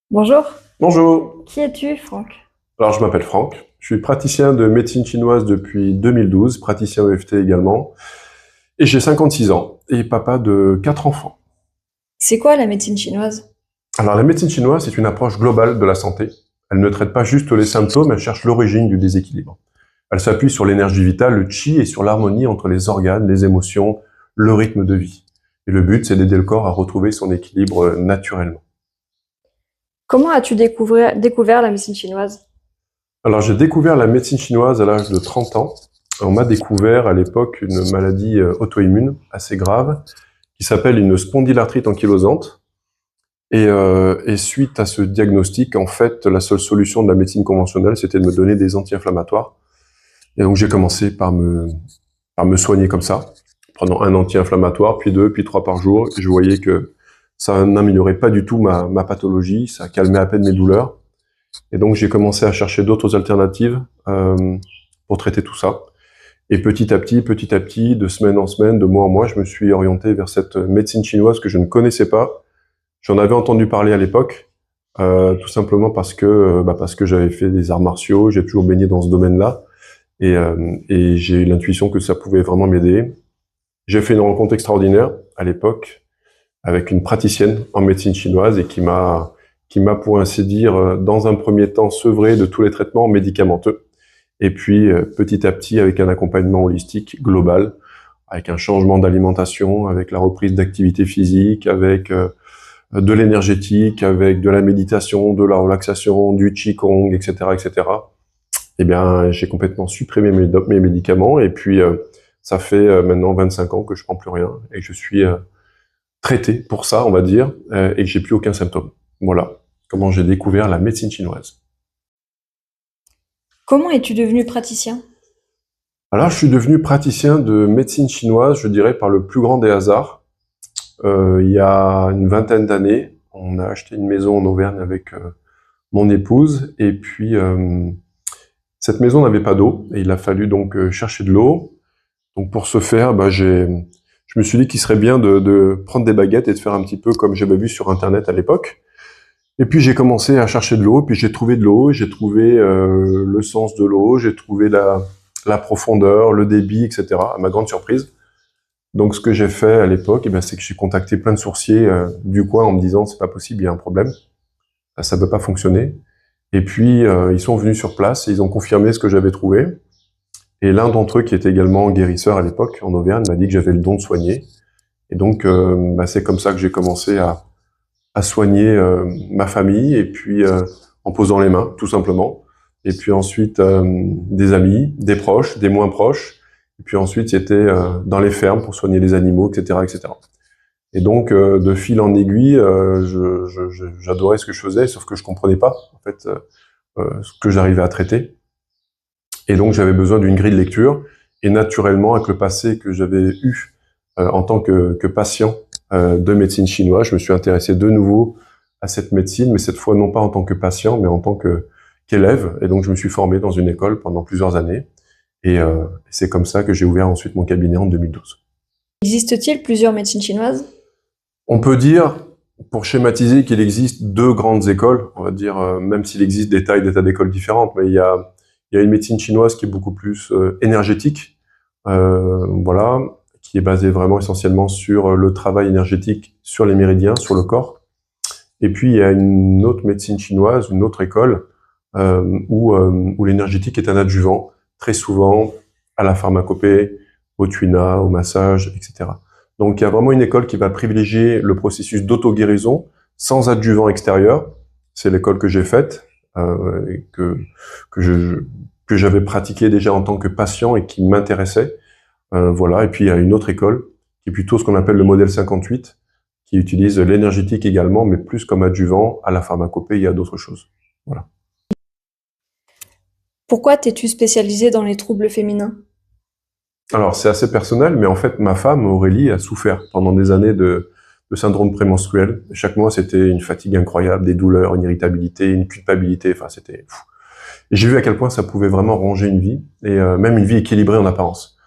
Bonjour, Bonjour, qui es-tu, Franck? alors je m'appelle Franck, je suis praticien de médecine chinoise depuis 2012, praticien EFT également, et j'ai 56 ans, et papa de 4 enfants. C'est quoi la médecine chinoise? Alors la médecine chinoise, c'est une approche globale de la santé. Elle ne traite pas juste les symptômes, elle cherche l'origine du déséquilibre. Elle s'appuie sur l'énergie vitale, le qi, et sur l'harmonie entre les organes, les émotions, le rythme de vie. Et le but, c'est d'aider le corps à retrouver son équilibre naturellement. Comment as-tu découvert la médecine chinoise? Alors j'ai découvert la médecine chinoise à l'âge de 30 ans. On m'a découvert à l'époque une maladie auto-immune assez grave qui s'appelle une spondylarthrite ankylosante. Et suite à ce diagnostic, en fait, la seule solution de la médecine conventionnelle, c'était de me donner des anti-inflammatoires. Et donc j'ai commencé par me soigner comme ça, prenant un anti-inflammatoire, puis deux, puis trois par jour. Et je voyais que ça n'améliorait pas du tout ma pathologie, ça calmait à peine mes douleurs. Et donc j'ai commencé à chercher d'autres alternatives pour traiter tout ça. Et petit à petit, de semaine en semaine, de mois en mois, je me suis orienté vers cette médecine chinoise que je ne connaissais pas. J'en avais entendu parler à l'époque, tout simplement parce que j'avais fait des arts martiaux, j'ai toujours baigné dans ce domaine-là, et j'ai eu l'intuition que ça pouvait vraiment m'aider. J'ai fait une rencontre extraordinaire à l'époque avec une praticienne en médecine chinoise et qui m'a, pour ainsi dire, dans un premier temps, sevré de tous les traitements médicamenteux. Et puis, petit à petit, avec un accompagnement holistique global, avec un changement d'alimentation, avec la reprise d'activité physique, avec de l'énergétique, avec de la méditation, de la relaxation, du qigong, etc., etc. Eh bien, j'ai complètement supprimé mes médicaments et puis ça fait maintenant 25 ans que je prends plus rien et que je suis traité pour ça, on va dire, et que j'ai plus aucun symptôme. Voilà comment j'ai découvert la médecine chinoise. Comment es-tu devenu praticien? Alors, je suis devenu praticien de médecine chinoise, je dirais, par le plus grand des hasards. Il y a une vingtaine d'années, on a acheté une maison en Auvergne avec mon épouse, et puis cette maison n'avait pas d'eau, et il a fallu donc chercher de l'eau. Donc pour ce faire, je me suis dit qu'il serait bien de prendre des baguettes et de faire un petit peu comme j'avais vu sur Internet à l'époque. Et puis j'ai commencé à chercher de l'eau, puis j'ai trouvé de l'eau, j'ai trouvé le sens de l'eau, j'ai trouvé la profondeur, le débit, etc. À ma grande surprise. Donc ce que j'ai fait à l'époque, c'est que j'ai contacté plein de sourciers du coin en me disant c'est pas possible, il y a un problème, ça peut pas fonctionner. Et puis ils sont venus sur place et ils ont confirmé ce que j'avais trouvé. Et l'un d'entre eux, qui était également guérisseur à l'époque en Auvergne, m'a dit que j'avais le don de soigner. Et donc c'est comme ça que j'ai commencé à soigner ma famille et puis en posant les mains, tout simplement. Et puis ensuite des amis, des proches, des moins proches. Et puis ensuite, c'était dans les fermes pour soigner les animaux, etc., etc. Et donc, de fil en aiguille, j'adorais ce que je faisais, sauf que je comprenais pas, en fait, ce que j'arrivais à traiter. Et donc, j'avais besoin d'une grille de lecture. Et naturellement, avec le passé que j'avais eu en tant que patient de médecine chinoise, je me suis intéressé de nouveau à cette médecine, mais cette fois non pas en tant que patient, mais en tant qu'élève. Et donc, je me suis formé dans une école pendant plusieurs années. Et c'est comme ça que j'ai ouvert ensuite mon cabinet en 2012. Existe-t-il plusieurs médecines chinoises? On peut dire, pour schématiser, qu'il existe deux grandes écoles, on va dire, même s'il existe des tas d'écoles différentes, mais il y a une médecine chinoise qui est beaucoup plus énergétique, voilà, qui est basée vraiment essentiellement sur le travail énergétique sur les méridiens, sur le corps. Et puis il y a une autre médecine chinoise, une autre école, où l'énergétique est un adjuvant, très souvent à la pharmacopée, au tuina, au massage, etc. Donc il y a vraiment une école qui va privilégier le processus d'auto-guérison sans adjuvant extérieur. C'est l'école que j'ai faite, et que je, que j'avais pratiqué déjà en tant que patient et qui m'intéressait. Voilà. Et puis il y a une autre école qui est plutôt ce qu'on appelle le modèle 58, qui utilise l'énergétique également, mais plus comme adjuvant à la pharmacopée et à d'autres choses. Voilà. Pourquoi t'es-tu spécialisé dans les troubles féminins? Alors, c'est assez personnel, mais en fait, ma femme, Aurélie, a souffert pendant des années de syndrome prémenstruel. Chaque mois, c'était une fatigue incroyable, des douleurs, une irritabilité, une culpabilité, enfin, c'était fou. Et j'ai vu à quel point ça pouvait vraiment ronger une vie, et même une vie équilibrée en apparence.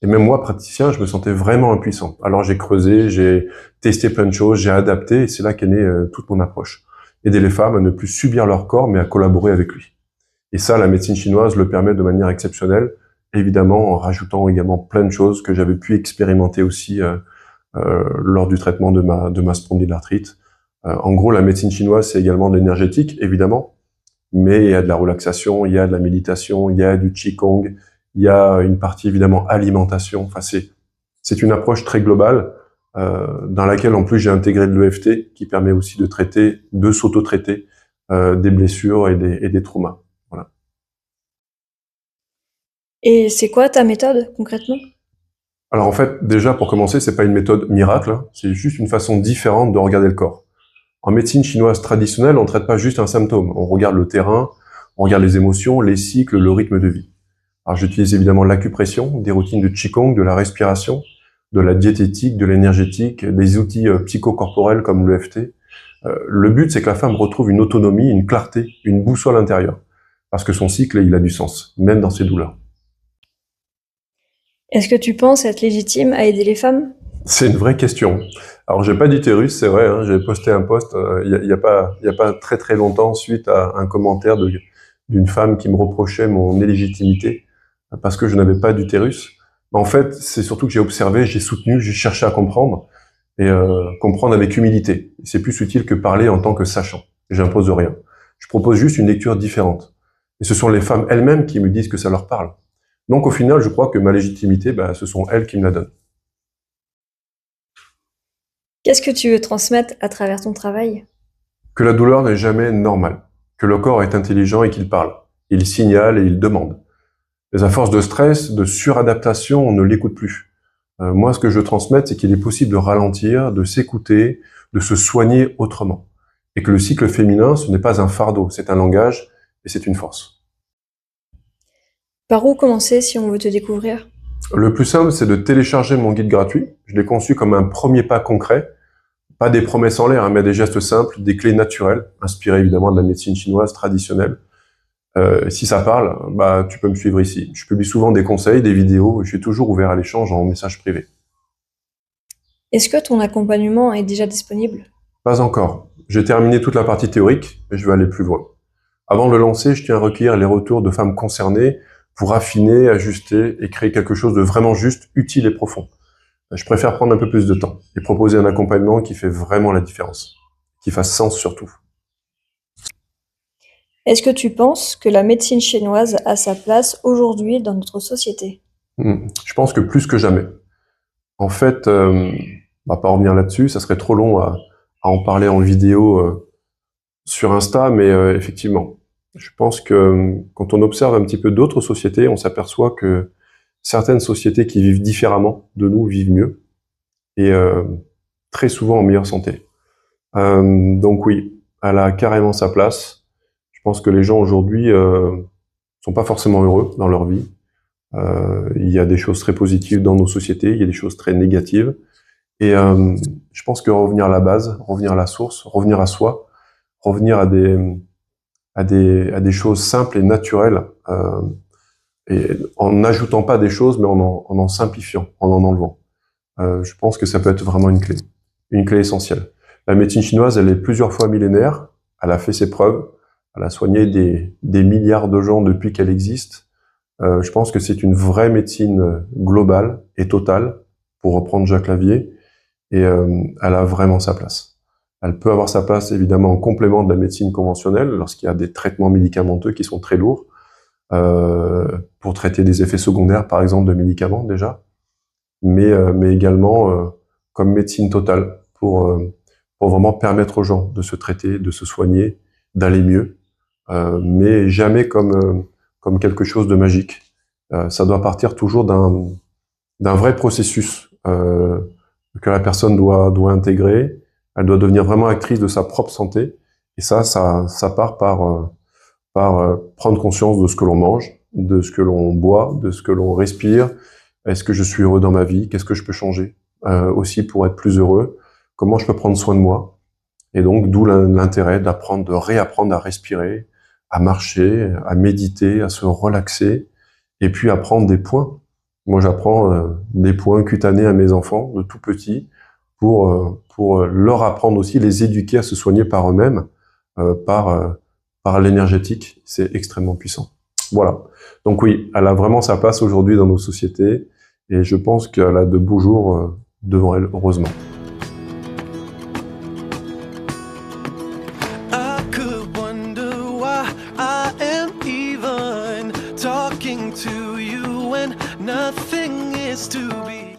Et même moi, praticien, je me sentais vraiment impuissant. Alors j'ai creusé, j'ai testé plein de choses, j'ai adapté, et c'est là qu'est née toute mon approche. aider les femmes à ne plus subir leur corps, mais à collaborer avec lui. Et ça, la médecine chinoise le permet de manière exceptionnelle, évidemment en rajoutant également plein de choses que j'avais pu expérimenter aussi lors du traitement de ma spondylarthrite. En gros, la médecine chinoise, c'est également de l'énergétique, évidemment, mais il y a de la relaxation, il y a de la méditation, il y a du qigong, il y a une partie évidemment alimentation. Enfin, c'est une approche très globale dans laquelle en plus j'ai intégré de l'EFT qui permet aussi de s'auto-traiter des blessures et des traumas. Voilà. Et c'est quoi ta méthode concrètement? Alors en fait, déjà pour commencer, c'est pas une méthode miracle, hein, c'est juste une façon différente de regarder le corps. En médecine chinoise traditionnelle, on ne traite pas juste un symptôme, on regarde le terrain, on regarde les émotions, les cycles, le rythme de vie. Alors j'utilise évidemment l'acupression, des routines de qigong, de la respiration, de la diététique, de l'énergétique, des outils psychocorporels comme l'EFT. Le but, c'est que la femme retrouve une autonomie, une clarté, une boussole intérieure. Parce que son cycle, il a du sens, même dans ses douleurs. Est-ce que tu penses être légitime à aider les femmes? C'est une vraie question. Alors, j'ai pas d'utérus, c'est vrai, hein, j'ai posté un post il y a pas très très longtemps suite à un commentaire d'une femme qui me reprochait mon illégitimité parce que je n'avais pas d'utérus. En fait, c'est surtout que j'ai observé, j'ai soutenu, j'ai cherché à comprendre et comprendre avec humilité. C'est plus utile que parler en tant que sachant. J'impose rien. Je propose juste une lecture différente. Et ce sont les femmes elles-mêmes qui me disent que ça leur parle. Donc au final, je crois que ma légitimité, ce sont elles qui me la donnent. Qu'est-ce que tu veux transmettre à travers ton travail? Que la douleur n'est jamais normale. Que le corps est intelligent et qu'il parle. Il signale et il demande. Mais à force de stress, de suradaptation, on ne l'écoute plus. Moi, ce que je transmets, c'est qu'il est possible de ralentir, de s'écouter, de se soigner autrement. Et que le cycle féminin, ce n'est pas un fardeau, c'est un langage et c'est une force. Par où commencer si on veut te découvrir? Le plus simple, c'est de télécharger mon guide gratuit. Je l'ai conçu comme un premier pas concret. Pas des promesses en l'air, hein, mais des gestes simples, des clés naturelles, inspirées évidemment de la médecine chinoise traditionnelle. Si ça parle, tu peux me suivre ici. Je publie souvent des conseils, des vidéos, et je suis toujours ouvert à l'échange en message privé. Est-ce que ton accompagnement est déjà disponible? Pas encore. J'ai terminé toute la partie théorique, mais je vais aller plus loin. Avant de le lancer, je tiens à recueillir les retours de femmes concernées pour affiner, ajuster et créer quelque chose de vraiment juste, utile et profond. Je préfère prendre un peu plus de temps et proposer un accompagnement qui fait vraiment la différence, qui fasse sens surtout. Est-ce que tu penses que la médecine chinoise a sa place aujourd'hui dans notre société? Je pense que plus que jamais. En fait, on va pas revenir là-dessus, ça serait trop long à en parler en vidéo sur Insta, mais effectivement, je pense que quand on observe un petit peu d'autres sociétés, on s'aperçoit que certaines sociétés qui vivent différemment de nous vivent mieux et très souvent en meilleure santé. Donc oui, elle a carrément sa place. Je pense que les gens aujourd'hui sont pas forcément heureux dans leur vie. Il y a des choses très positives dans nos sociétés, il y a des choses très négatives. Et je pense que revenir à la base, revenir à la source, revenir à soi, revenir à des choses simples et naturelles, et en n'ajoutant pas des choses, mais en simplifiant, en enlevant. Je pense que ça peut être vraiment une clé essentielle. La médecine chinoise, elle est plusieurs fois millénaire, elle a fait ses preuves, elle a soigné des milliards de gens depuis qu'elle existe. Je pense que c'est une vraie médecine globale et totale, pour reprendre Jacques Lavier, et elle a vraiment sa place. Elle peut avoir sa place évidemment en complément de la médecine conventionnelle, lorsqu'il y a des traitements médicamenteux qui sont très lourds, pour traiter des effets secondaires par exemple de médicaments déjà, mais également comme médecine totale, pour vraiment permettre aux gens de se traiter, de se soigner, d'aller mieux, mais jamais comme quelque chose de magique. Ça doit partir toujours d'un vrai processus que la personne doit intégrer. Elle doit devenir vraiment actrice de sa propre santé. Et ça part par prendre conscience de ce que l'on mange, de ce que l'on boit, de ce que l'on respire. Est-ce que je suis heureux dans ma vie? Qu'est-ce que je peux changer aussi pour être plus heureux? Comment je peux prendre soin de moi? Et donc, d'où l'intérêt d'apprendre, de réapprendre à respirer, à marcher, à méditer, à se relaxer, et puis à prendre des points. Moi, j'apprends des points cutanés à mes enfants, de tout petits, pour leur apprendre aussi, les éduquer à se soigner par eux-mêmes, par l'énergétique. C'est extrêmement puissant. Voilà. Donc oui, elle a vraiment sa place aujourd'hui dans nos sociétés et je pense qu'elle a de beaux jours devant elle, heureusement. I could wonder why I am even talking to you when nothing is to be.